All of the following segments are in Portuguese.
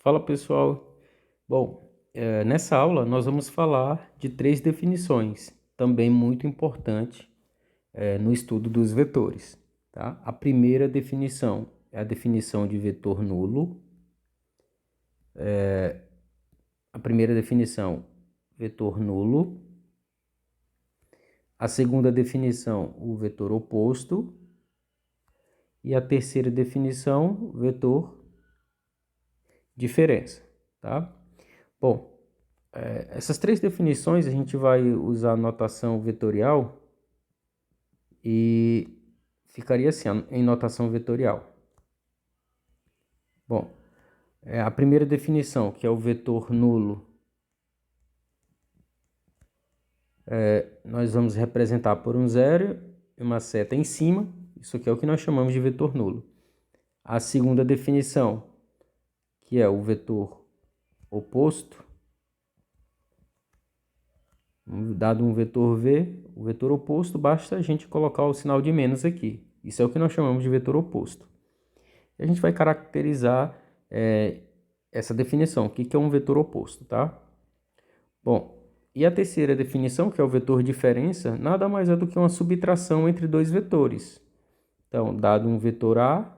Fala pessoal, bom, nessa aula nós vamos falar de três definições, também muito importante no estudo dos vetores, tá? A primeira definição é a definição de vetor nulo. A primeira definição, vetor nulo. A segunda definição, o vetor oposto. E a terceira definição, vetor diferença, tá? Bom, essas três definições a gente vai usar a notação vetorial e ficaria assim, em notação vetorial. Bom, a primeira definição, que é o vetor nulo, nós vamos representar por um zero e uma seta em cima. Isso aqui é o que nós chamamos de vetor nulo. A segunda definição, que é o vetor oposto, dado um vetor V, o vetor oposto, basta a gente colocar o sinal de menos aqui. Isso é o que nós chamamos de vetor oposto. E a gente vai caracterizar essa definição, o que é um vetor oposto, tá? Bom, e a terceira definição, que é o vetor diferença, nada mais é do que uma subtração entre dois vetores. Então, dado um vetor a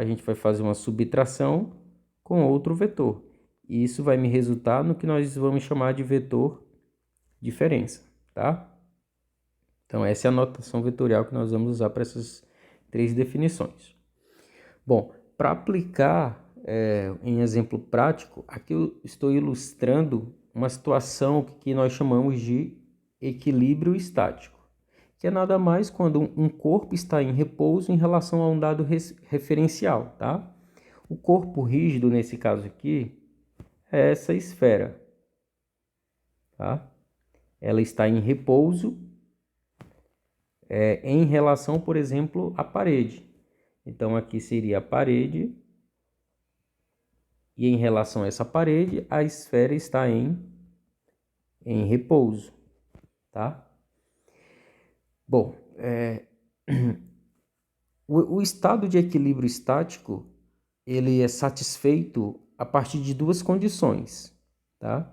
gente vai fazer uma subtração com outro vetor. E isso vai me resultar no que nós vamos chamar de vetor diferença, tá? Então, essa é a notação vetorial que nós vamos usar para essas três definições. Bom, para aplicar em exemplo prático, aqui eu estou ilustrando uma situação que nós chamamos de equilíbrio estático, que é nada mais quando um corpo está em repouso em relação a um dado referencial, tá? O corpo rígido, nesse caso aqui, é essa esfera, tá? Ela está em repouso em relação, por exemplo, à parede. Então, aqui seria a parede, e em relação a essa parede, a esfera está em repouso, tá? Bom, o estado de equilíbrio estático, ele é satisfeito a partir de duas condições, tá?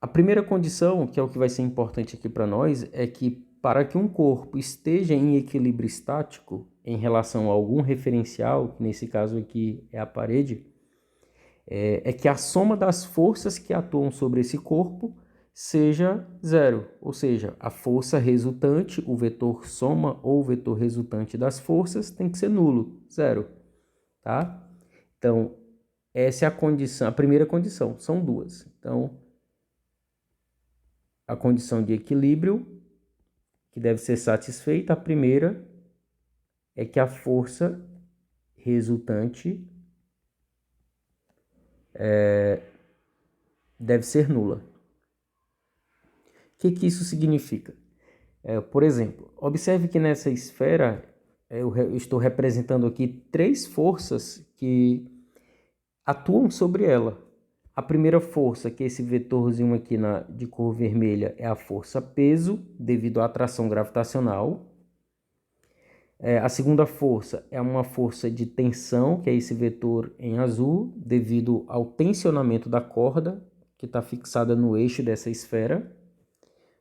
A primeira condição, que é o que vai ser importante aqui para nós, é que para que um corpo esteja em equilíbrio estático em relação a algum referencial, que nesse caso aqui é a parede, é que a soma das forças que atuam sobre esse corpo seja zero, ou seja, a força resultante, o vetor soma ou o vetor resultante das forças tem que ser nulo, zero, tá? Então, essa é a condição, a primeira condição, são duas. Então, a condição de equilíbrio, que deve ser satisfeita, a primeira é que a força resultante deve ser nula. O que isso significa? Por exemplo, observe que nessa esfera eu estou representando aqui três forças que atuam sobre ela. A primeira força, que é esse vetorzinho aqui de cor vermelha, é a força peso, devido à atração gravitacional. A segunda força é uma força de tensão, que é esse vetor em azul, devido ao tensionamento da corda, que está fixada no eixo dessa esfera.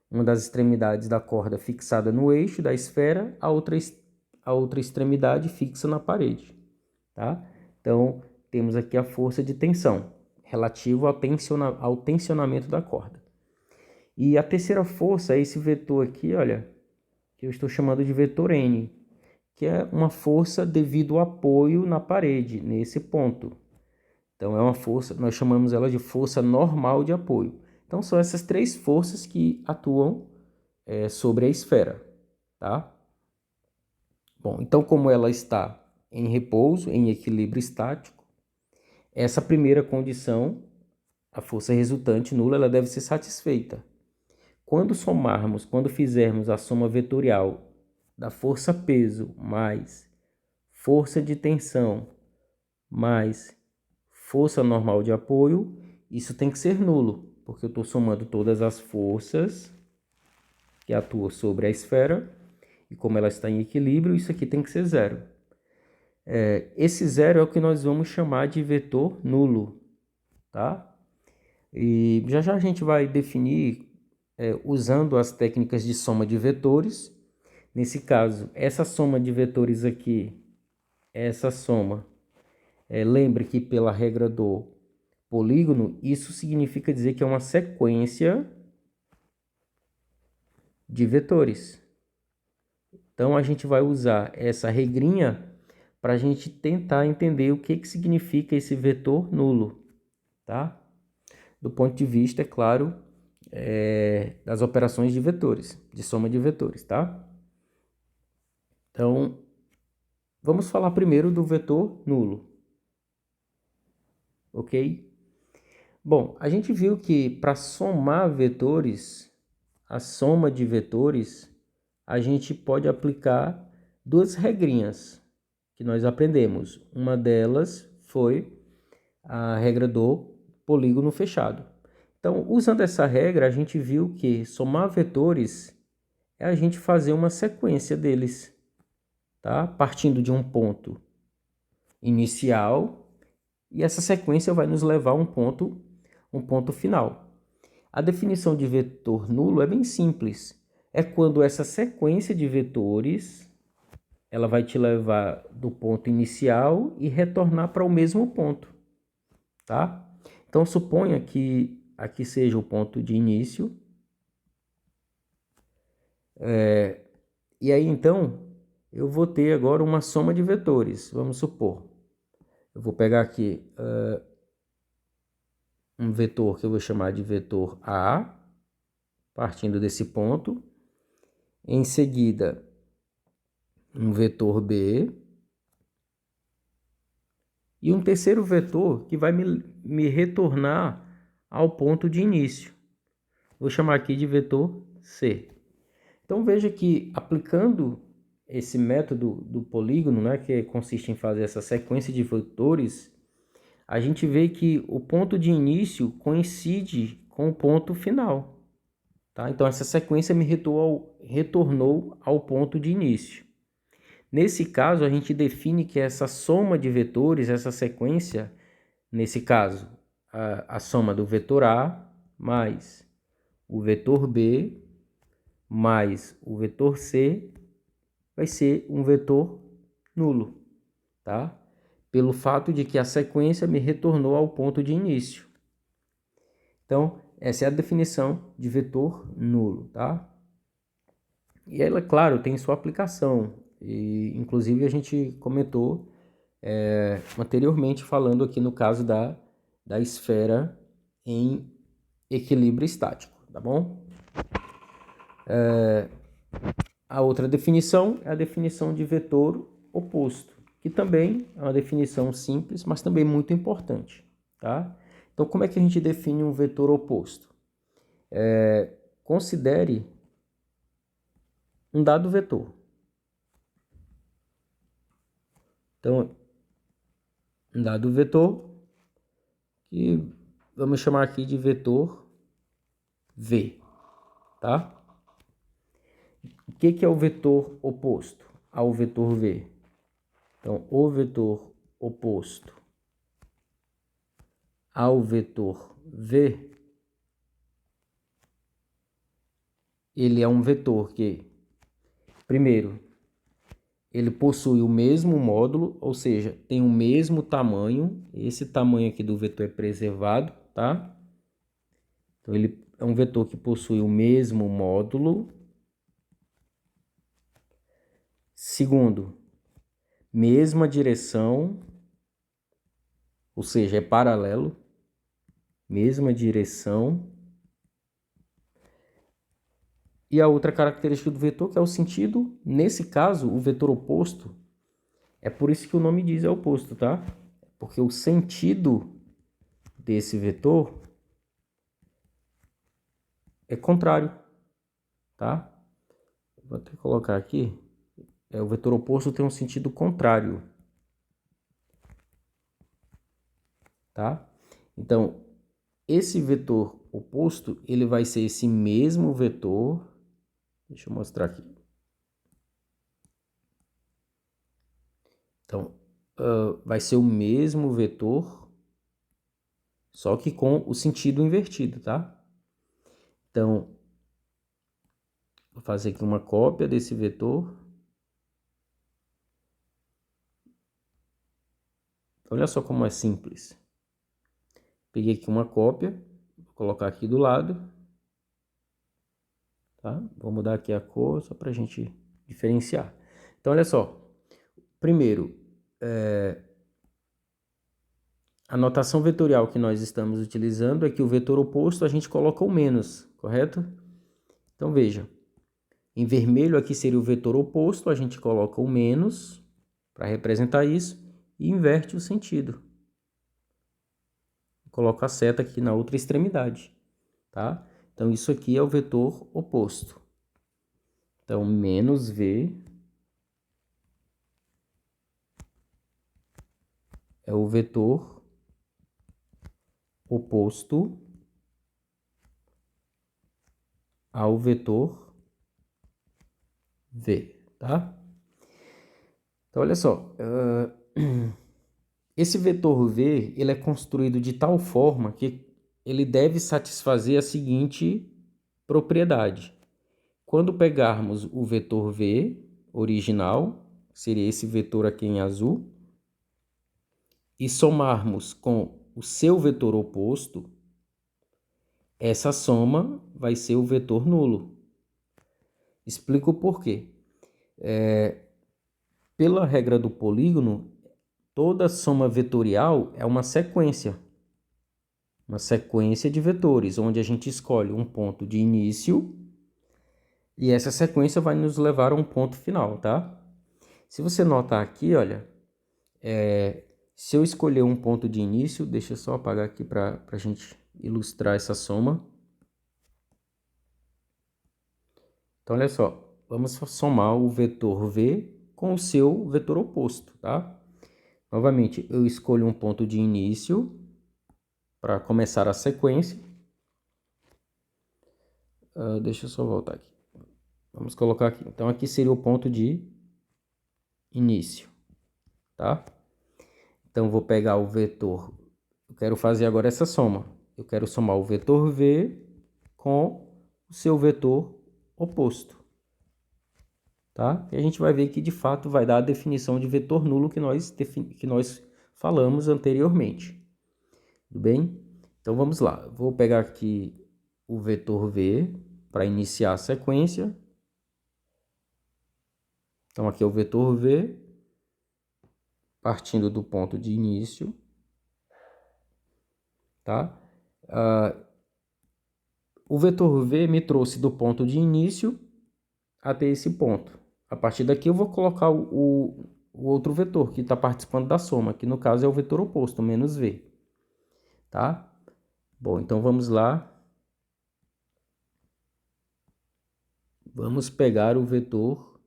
Uma das extremidades da corda fixada no eixo da esfera, a outra extremidade fixa na parede, tá? Então, temos aqui a força de tensão, relativo ao tensionamento da corda. E a terceira força é esse vetor aqui, olha, que eu estou chamando de vetor N, que é uma força devido ao apoio na parede, nesse ponto. Então, é uma força, nós chamamos ela de força normal de apoio. Então, são essas três forças que atuam sobre a esfera, tá? Bom, então, como ela está em repouso, em equilíbrio estático, essa primeira condição, a força resultante nula, ela deve ser satisfeita. Quando fizermos a soma vetorial da força peso mais força de tensão mais força normal de apoio, isso tem que ser nulo, porque eu estou somando todas as forças que atuam sobre a esfera, e como ela está em equilíbrio, isso aqui tem que ser zero. Esse zero é o que nós vamos chamar de vetor nulo, tá? E já já a gente vai definir usando as técnicas de soma de vetores. Nesse caso, essa soma de vetores aqui, essa soma, lembre que pela regra do polígono, isso significa dizer que é uma sequência de vetores. Então, a gente vai usar essa regrinha para a gente tentar entender o que significa esse vetor nulo, tá? Do ponto de vista, é claro, das operações de vetores, de soma de vetores, tá? Então, vamos falar primeiro do vetor nulo, ok? Bom, a gente viu que para somar vetores, a soma de vetores, a gente pode aplicar duas regrinhas que nós aprendemos. Uma delas foi a regra do polígono fechado. Então, usando essa regra, a gente viu que somar vetores é a gente fazer uma sequência deles, tá? Partindo de um ponto inicial, e essa sequência vai nos levar a um ponto final. A definição de vetor nulo é bem simples. É quando essa sequência de vetores ela vai te levar do ponto inicial e retornar para o mesmo ponto, tá? Então suponha que aqui seja o ponto de início. E aí então eu vou ter agora uma soma de vetores. Vamos supor, eu vou pegar aqui um vetor que eu vou chamar de vetor A, partindo desse ponto. Em seguida, um vetor B. E um terceiro vetor que vai me retornar ao ponto de início. Vou chamar aqui de vetor C. Então veja que aplicando esse método do polígono, né, que consiste em fazer essa sequência de vetores, a gente vê que o ponto de início coincide com o ponto final, tá? Então essa sequência me retornou ao ponto de início. Nesse caso, a gente define que essa soma de vetores, essa sequência, nesse caso, a soma do vetor A mais o vetor B mais o vetor C vai ser um vetor nulo, tá? Pelo fato de que a sequência me retornou ao ponto de início. Então, essa é a definição de vetor nulo, tá? E ela, claro, tem sua aplicação. E, inclusive, a gente comentou anteriormente falando aqui no caso da esfera em equilíbrio estático, tá bom? A outra definição é a definição de vetor oposto, que também é uma definição simples, mas também muito importante, tá? Então, como é que a gente define um vetor oposto? Considere um dado vetor. Então, um dado vetor que vamos chamar aqui de vetor V, tá? O que é o vetor oposto ao vetor V? Então, o vetor oposto ao vetor V, ele é um vetor que, primeiro, ele possui o mesmo módulo, ou seja, tem o mesmo tamanho. Esse tamanho aqui do vetor é preservado, tá? Então, ele é um vetor que possui o mesmo módulo. Segundo, mesma direção, ou seja, é paralelo, mesma direção. E a outra característica do vetor, que é o sentido, nesse caso, o vetor oposto, é por isso que o nome diz é oposto, tá? Porque o sentido desse vetor é contrário, tá? Vou até colocar aqui, o vetor oposto tem um sentido contrário, tá? Então, esse vetor oposto, ele vai ser esse mesmo vetor, deixa eu mostrar aqui. Então, vai ser o mesmo vetor, só que com o sentido invertido, tá? Então, vou fazer aqui uma cópia desse vetor. Olha só como é simples. Peguei aqui uma cópia, vou colocar aqui do lado, tá? Vou mudar aqui a cor só para a gente diferenciar. Então, olha só. Primeiro, a notação vetorial que nós estamos utilizando é que o vetor oposto a gente coloca o menos, correto? Então, veja. Em vermelho aqui seria o vetor oposto, a gente coloca o menos para representar isso e inverte o sentido. Coloco a seta aqui na outra extremidade, tá? Então, isso aqui é o vetor oposto. Então, menos V é o vetor oposto ao vetor V, tá? Então, olha só. Esse vetor V, ele é construído de tal forma que ele deve satisfazer a seguinte propriedade. Quando pegarmos o vetor V original, seria esse vetor aqui em azul, e somarmos com o seu vetor oposto, essa soma vai ser o vetor nulo. Explico o porquê. Pela regra do polígono, toda soma vetorial é uma sequência de vetores, onde a gente escolhe um ponto de início e essa sequência vai nos levar a um ponto final, tá? Se você notar aqui, olha, se eu escolher um ponto de início, deixa eu só apagar aqui para a gente ilustrar essa soma. Então, olha só, vamos somar o vetor V com o seu vetor oposto, tá? Novamente, eu escolho um ponto de início para começar a sequência. Deixa eu só voltar aqui. Vamos colocar aqui. Então, aqui seria o ponto de início, tá? Então, vou pegar o vetor. Eu quero fazer agora essa soma. Eu quero somar o vetor V com o seu vetor oposto, tá? E a gente vai ver que, de fato, vai dar a definição de vetor nulo que nós falamos anteriormente. Tudo bem? Então, vamos lá. Vou pegar aqui o vetor V para iniciar a sequência. Então, aqui é o vetor V, partindo do ponto de início, tá? O vetor V me trouxe do ponto de início até esse ponto. A partir daqui eu vou colocar o outro vetor que está participando da soma, que no caso é o vetor oposto, menos V, tá? Bom, então vamos lá. Vamos pegar o vetor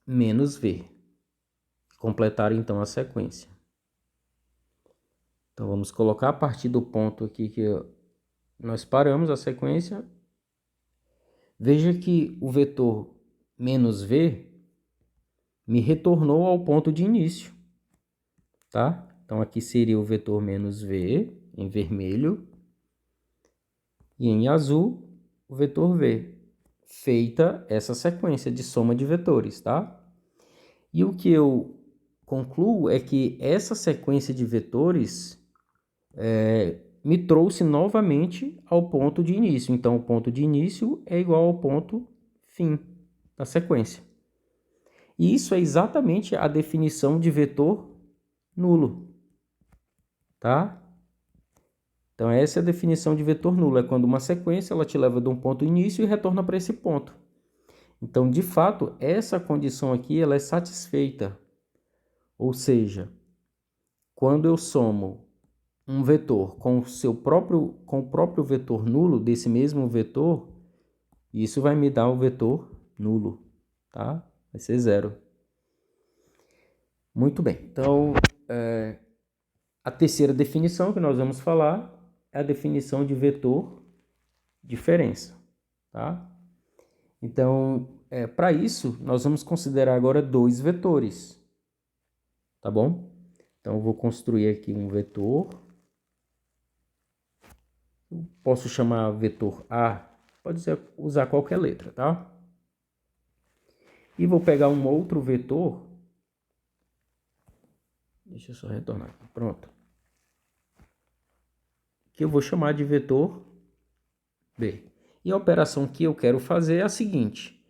menos V. Completar então a sequência. Então vamos colocar a partir do ponto aqui que nós paramos a sequência. Veja que o vetor menos V me retornou ao ponto de início, tá? Então aqui seria o vetor menos V em vermelho e em azul o vetor V. Feita essa sequência de soma de vetores, tá? E o que eu concluo é que essa sequência de vetores me trouxe novamente ao ponto de início. Então, o ponto de início é igual ao ponto fim da sequência. E isso é exatamente a definição de vetor nulo, tá? Então, essa é a definição de vetor nulo. É quando uma sequência ela te leva de um ponto início e retorna para esse ponto. Então, de fato, essa condição aqui ela é satisfeita. Ou seja, quando eu somo um vetor com o próprio vetor nulo desse mesmo vetor, isso vai me dar o vetor nulo, tá? Vai ser zero. Muito bem. Então, a terceira definição que nós vamos falar é a definição de vetor diferença, tá? Então, para isso, nós vamos considerar agora dois vetores, tá bom? Então, eu vou construir aqui um vetor. Eu posso chamar vetor A, pode usar qualquer letra, tá? E vou pegar um outro vetor. Deixa eu só retornar aqui. Pronto. Que eu vou chamar de vetor B. E a operação que eu quero fazer é a seguinte.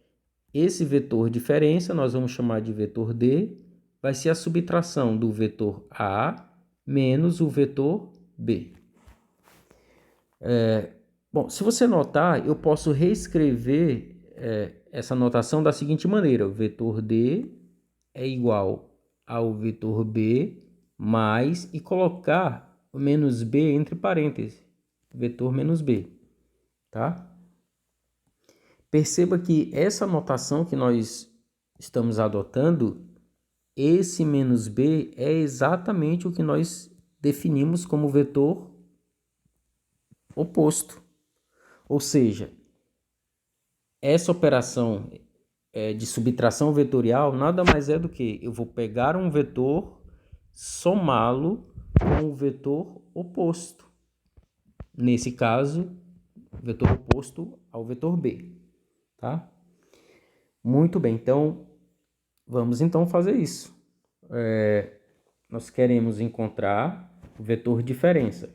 Esse vetor diferença, nós vamos chamar de vetor D, vai ser a subtração do vetor A menos o vetor B. Bom, se você notar, eu posso reescrever essa notação da seguinte maneira. O vetor D é igual ao vetor B mais e colocar o menos B entre parênteses. Vetor menos B, tá? Perceba que essa notação que nós estamos adotando, esse menos B é exatamente o que nós definimos como vetor oposto. Ou seja, essa operação de subtração vetorial nada mais é do que eu vou pegar um vetor, somá-lo com o vetor oposto. Nesse caso, vetor oposto ao vetor B, tá? Muito bem, então vamos então fazer isso. Nós queremos encontrar o vetor diferença,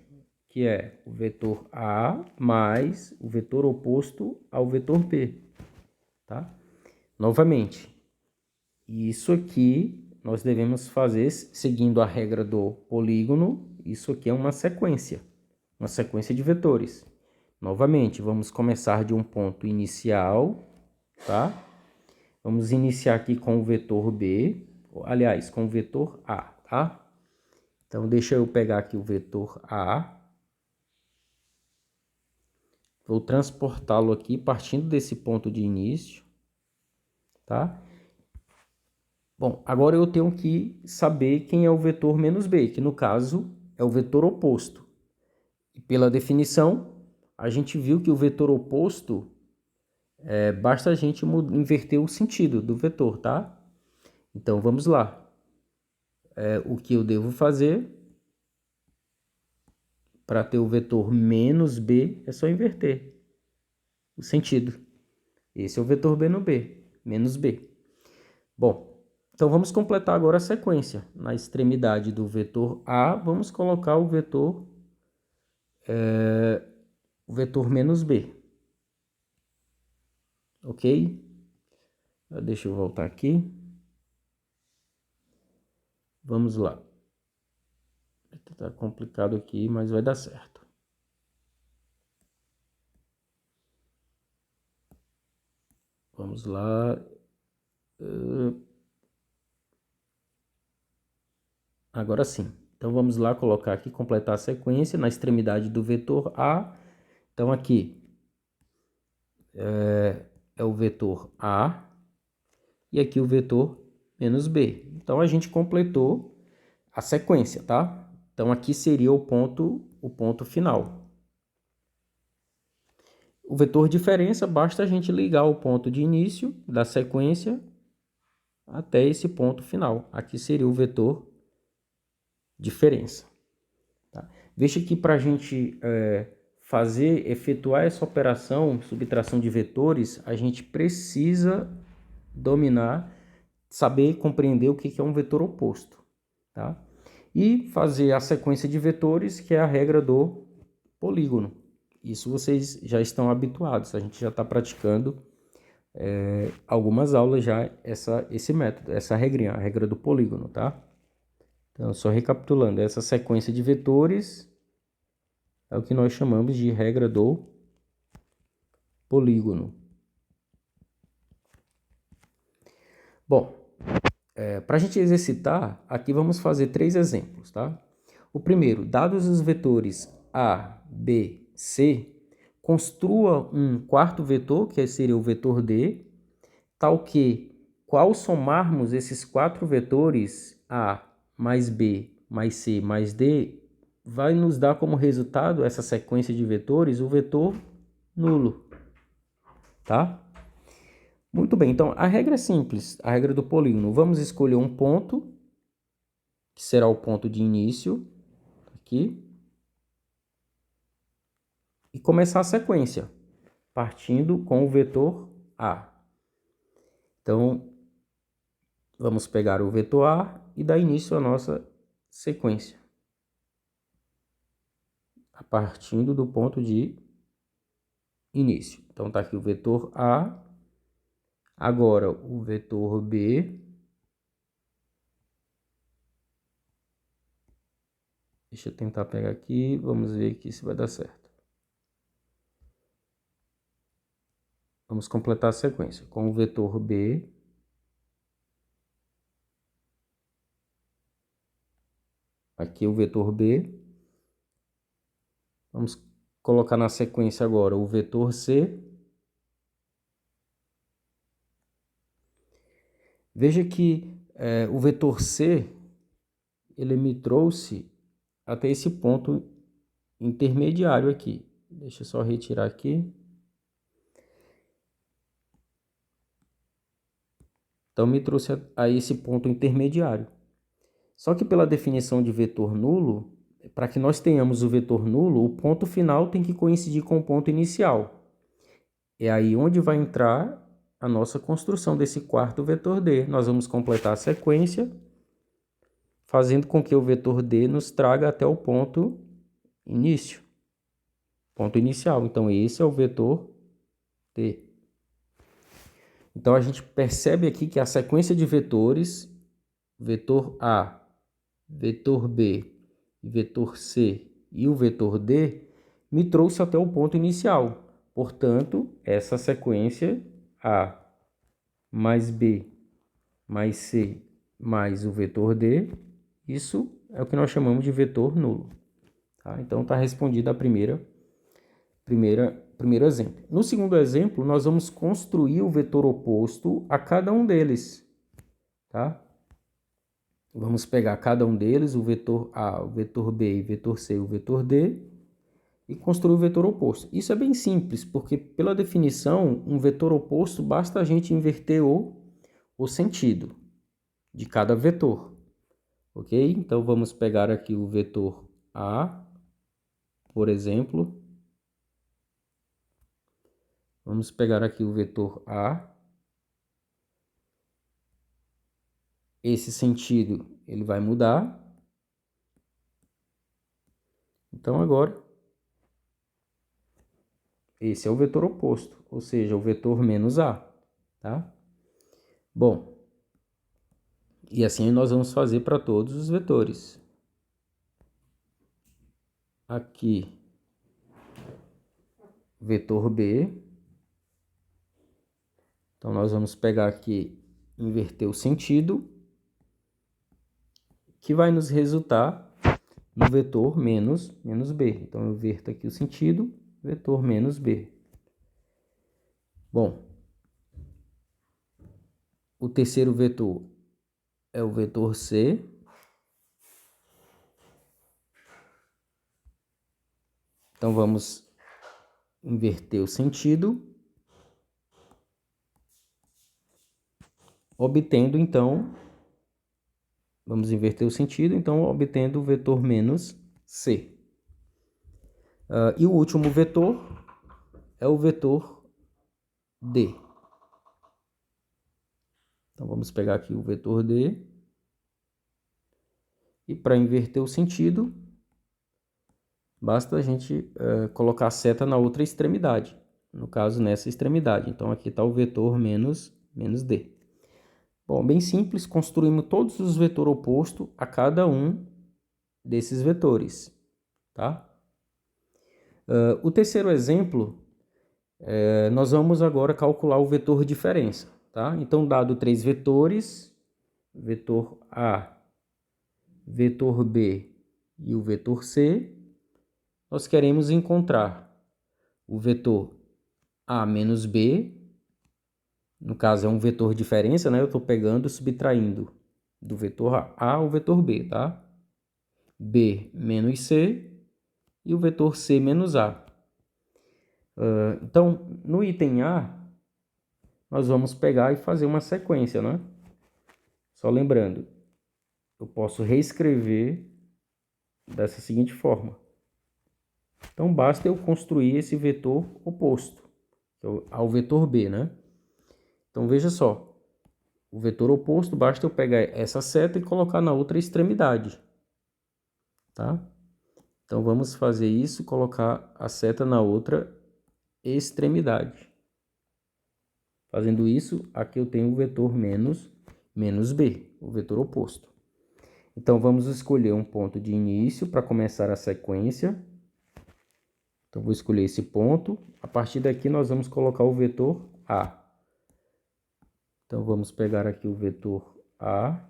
que é o vetor A mais o vetor oposto ao vetor B, tá? Novamente, isso aqui nós devemos fazer seguindo a regra do polígono. Isso aqui é uma sequência de vetores. Novamente, vamos começar de um ponto inicial, tá? Vamos iniciar aqui com o vetor B, aliás, com o vetor A, tá? Então, deixa eu pegar aqui o vetor A. Vou transportá-lo aqui partindo desse ponto de início, tá? Bom, agora eu tenho que saber quem é o vetor menos B, que no caso é o vetor oposto. E pela definição, a gente viu que o vetor oposto, basta a gente inverter o sentido do vetor, tá? Então, vamos lá. O que eu devo fazer para ter o vetor menos B é só inverter o sentido. Esse é o vetor B no B, menos B. Bom, então vamos completar agora a sequência. Na extremidade do vetor A, vamos colocar o vetor menos B. Ok? Deixa eu voltar aqui. Vamos lá. Tá complicado aqui, mas vai dar certo. Vamos lá. Agora sim. Então vamos lá colocar aqui, completar a sequência na extremidade do vetor A. Então aqui é o vetor A e aqui o vetor menos B. Então a gente completou a sequência, tá? Então aqui seria o ponto final. O vetor diferença, basta a gente ligar o ponto de início da sequência até esse ponto final. Aqui seria o vetor diferença. Tá? Veja que para a gente efetuar essa operação, subtração de vetores, a gente precisa dominar, saber compreender o que é um vetor oposto. Tá? E fazer a sequência de vetores, que é a regra do polígono. Isso vocês já estão habituados, a gente já está praticando algumas aulas já esse método, essa regrinha, a regra do polígono, tá? Então, só recapitulando, essa sequência de vetores é o que nós chamamos de regra do polígono. Bom, para a gente exercitar, aqui vamos fazer 3 exemplos, tá? O primeiro, dados os vetores A, B, C, construa um quarto vetor, que seria o vetor D, tal que, ao somarmos esses 4 vetores, A mais B mais C mais D, vai nos dar como resultado, essa sequência de vetores, o vetor nulo, tá? Muito bem, então a regra é simples, a regra do polígono. Vamos escolher um ponto que será o ponto de início, aqui, e começar a sequência, partindo com o vetor A. Então, vamos pegar o vetor A e dar início à nossa sequência, a partindo do ponto de início. Então, está aqui o vetor A, agora o vetor B, deixa eu tentar pegar aqui, vamos ver aqui se vai dar certo. Vamos completar a sequência com o vetor B, aqui o vetor B, vamos colocar na sequência agora o vetor C. Veja que o vetor C, ele me trouxe até esse ponto intermediário aqui. Deixa eu só retirar aqui. Então, me trouxe a esse ponto intermediário. Só que pela definição de vetor nulo, para que nós tenhamos o vetor nulo, o ponto final tem que coincidir com o ponto inicial. É aí onde vai entrar a nossa construção desse quarto vetor D. Nós vamos completar a sequência, fazendo com que o vetor D nos traga até o ponto início, ponto inicial. Então, esse é o vetor D. Então, a gente percebe aqui que a sequência de vetores, vetor A, vetor B, vetor C e o vetor D, me trouxe até o ponto inicial. Portanto, essa sequência A mais B mais C mais o vetor D, isso é o que nós chamamos de vetor nulo. Tá? Então, está respondida a primeiro exemplo. No segundo exemplo, nós vamos construir o vetor oposto a cada um deles. Tá? Vamos pegar cada um deles, o vetor A, o vetor B, o vetor C, o vetor D, e construir o vetor oposto. Isso é bem simples, porque pela definição, um vetor oposto basta a gente inverter o sentido de cada vetor. Ok? Então, vamos pegar aqui o vetor A, por exemplo. Vamos pegar aqui o vetor A. Esse sentido, ele vai mudar. Então, agora, esse é o vetor oposto, ou seja, o vetor menos A, tá? Bom, e assim nós vamos fazer para todos os vetores. Aqui, vetor B. Então, nós vamos pegar aqui, inverter o sentido, que vai nos resultar no vetor menos B. Então, eu inverto aqui o sentido, vetor menos B. Bom, o terceiro vetor é o vetor C. Então, vamos inverter o sentido, obtendo, então, vamos inverter o sentido, então, obtendo o vetor menos C. E o último vetor é o vetor D. Então, vamos pegar aqui o vetor D. E para inverter o sentido, basta a gente colocar a seta na outra extremidade. No caso, nessa extremidade. Então, aqui está o vetor menos D. Bom, bem simples, construímos todos os vetores opostos a cada um desses vetores. Tá? O terceiro exemplo, nós vamos agora calcular o vetor diferença. Tá? Então, dado 3 vetores, vetor A, vetor B e o vetor C, nós queremos encontrar o vetor A menos B, no caso é um vetor diferença, né? Eu estou pegando e subtraindo do vetor A ao vetor B, tá? B menos C e o vetor C menos A. Então, no item A, nós vamos pegar e fazer uma sequência, né? Só lembrando, eu posso reescrever dessa seguinte forma. Então, basta eu construir esse vetor oposto ao vetor B, né? Então, veja só. O vetor oposto, basta eu pegar essa seta e colocar na outra extremidade, tá? Então, vamos fazer isso, colocar a seta na outra extremidade. Fazendo isso, aqui eu tenho o vetor menos B, o vetor oposto. Então, vamos escolher um ponto de início para começar a sequência. Então, vou escolher esse ponto. A partir daqui, nós vamos colocar o vetor A. Então, vamos pegar aqui o vetor A,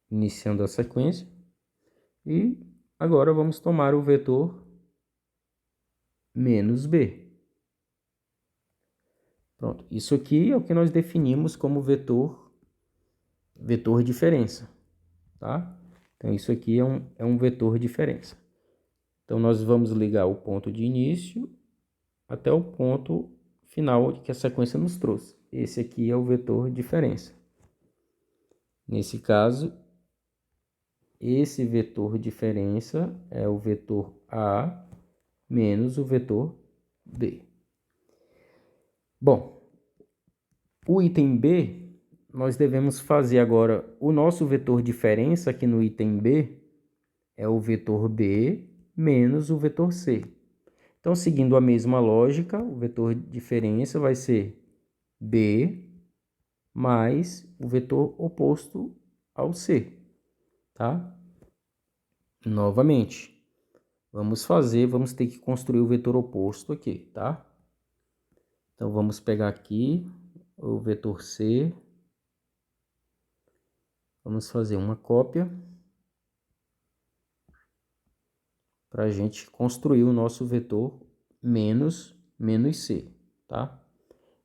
iniciando a sequência. E agora vamos tomar o vetor menos B. Pronto, isso aqui é o que nós definimos como vetor diferença, tá? Então, isso aqui é um vetor diferença. Então, nós vamos ligar o ponto de início até o ponto final que a sequência nos trouxe. Esse aqui é o vetor diferença. Nesse caso, esse vetor diferença é o vetor A menos o vetor B. Bom, o item B, nós devemos fazer agora o nosso vetor diferença aqui no item B é o vetor B menos o vetor C. Então, seguindo a mesma lógica, o vetor diferença vai ser B mais o vetor oposto ao C, tá? Novamente, vamos ter que construir o vetor oposto aqui, tá? Então, vamos pegar aqui o vetor C, vamos fazer uma cópia para a gente construir o nosso vetor menos C, tá?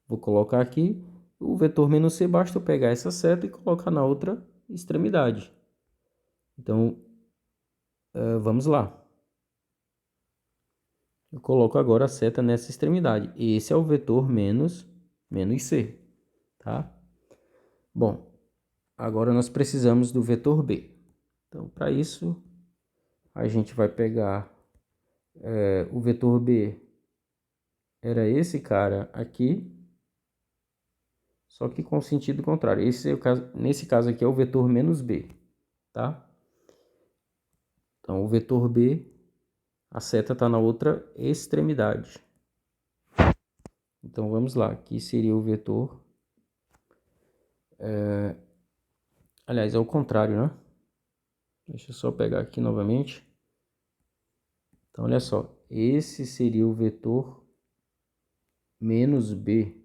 Vou colocar aqui o vetor menos C, basta eu pegar essa seta e colocar na outra extremidade. Então, vamos lá. Eu coloco agora a seta nessa extremidade. Esse é o vetor menos C, tá? Bom, agora nós precisamos do vetor B. Então, para isso, a gente vai pegar o vetor B, era esse cara aqui, só que com sentido contrário. Esse é o caso, nesse caso aqui é o vetor menos B, tá? Então, o vetor B, a seta está na outra extremidade. Então, vamos lá. Aqui seria o vetor... aliás, é o contrário, né? Deixa eu só pegar aqui novamente. Então, olha só. Esse seria o vetor menos B.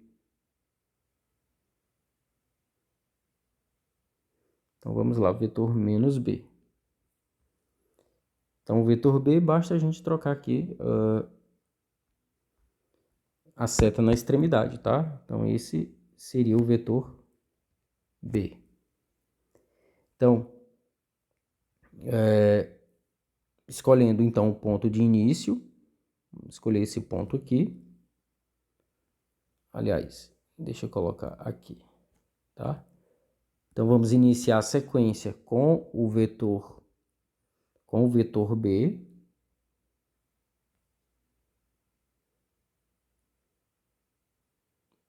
Então, vamos lá. Vetor menos B. Então, o vetor B, basta a gente trocar aqui a seta na extremidade, tá? Então, esse seria o vetor B. Então, escolhendo então o ponto de início, vou escolher esse ponto aqui. Aliás, deixa eu colocar aqui, tá? Então, vamos iniciar a sequência com o vetor B.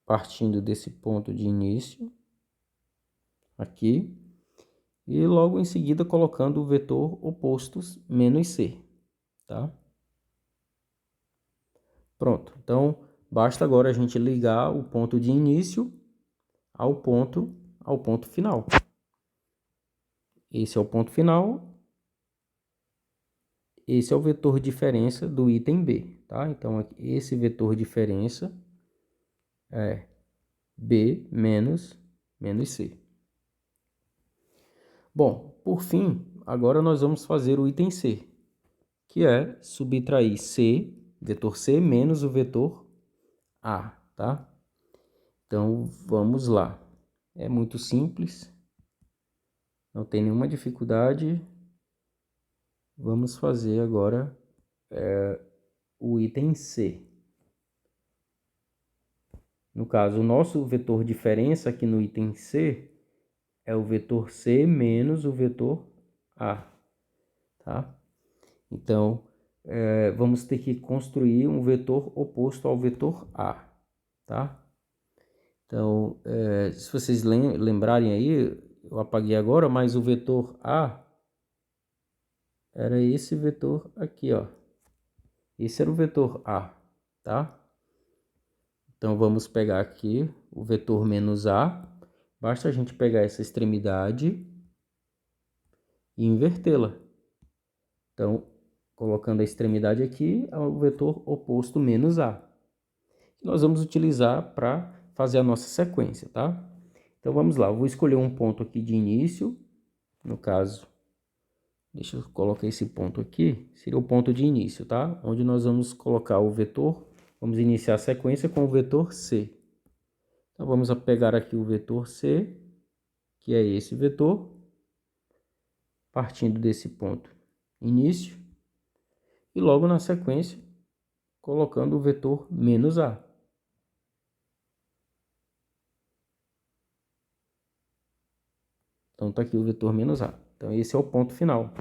Partindo desse ponto de início, aqui. E logo em seguida colocando o vetor oposto menos C, tá? Pronto. Então, basta agora a gente ligar o ponto de início ao ponto final. Esse é o ponto final. Esse é o vetor diferença do item B, tá? Então, esse vetor diferença é B menos C. Bom, por fim, agora nós vamos fazer o item C, que é subtrair C, vetor C, menos o vetor A, tá? Então, vamos lá. É muito simples, não tem nenhuma dificuldade. Vamos fazer agora o item C. No caso, o nosso vetor diferença aqui no item C é o vetor C menos o vetor A, tá? Então, vamos ter que construir um vetor oposto ao vetor A, tá? Então, se vocês lembrarem aí, eu apaguei agora, mas o vetor A era esse vetor aqui, ó. Esse era o vetor A, tá? Então, vamos pegar aqui o vetor menos A. Basta a gente pegar essa extremidade e invertê-la. Então, colocando a extremidade aqui, é o vetor oposto menos A. Que nós vamos utilizar para fazer a nossa sequência, tá? Então, vamos lá. Eu vou escolher um ponto aqui de início. No caso, deixa eu colocar esse ponto aqui. Seria o ponto de início, tá? Onde nós vamos colocar o vetor. Vamos iniciar a sequência com o vetor C. Então, vamos pegar aqui o vetor C, que é esse vetor, partindo desse ponto início, e logo na sequência, colocando o vetor menos A. Então, está aqui o vetor menos A. Então, esse é o ponto final.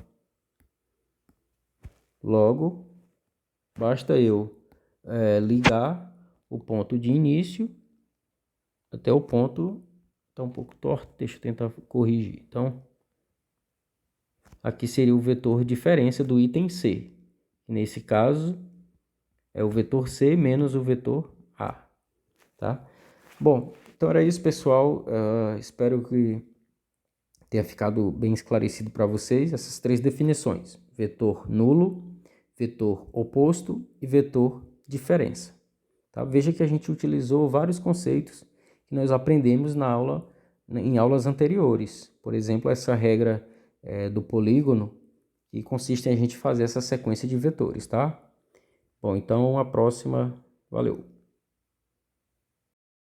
Logo, basta eu ligar o ponto de início até o ponto. Está um pouco torto, deixa eu tentar corrigir. Então, aqui seria o vetor diferença do item C. Nesse caso, é o vetor C menos o vetor A. Tá? Bom, então era isso, pessoal. Espero que tenha ficado bem esclarecido para vocês essas três definições: vetor nulo, vetor oposto e vetor diferença. Tá? Veja que a gente utilizou vários conceitos que nós aprendemos em aulas anteriores. Por exemplo, essa regra do polígono, que consiste em a gente fazer essa sequência de vetores, tá? Bom, então a próxima. Valeu!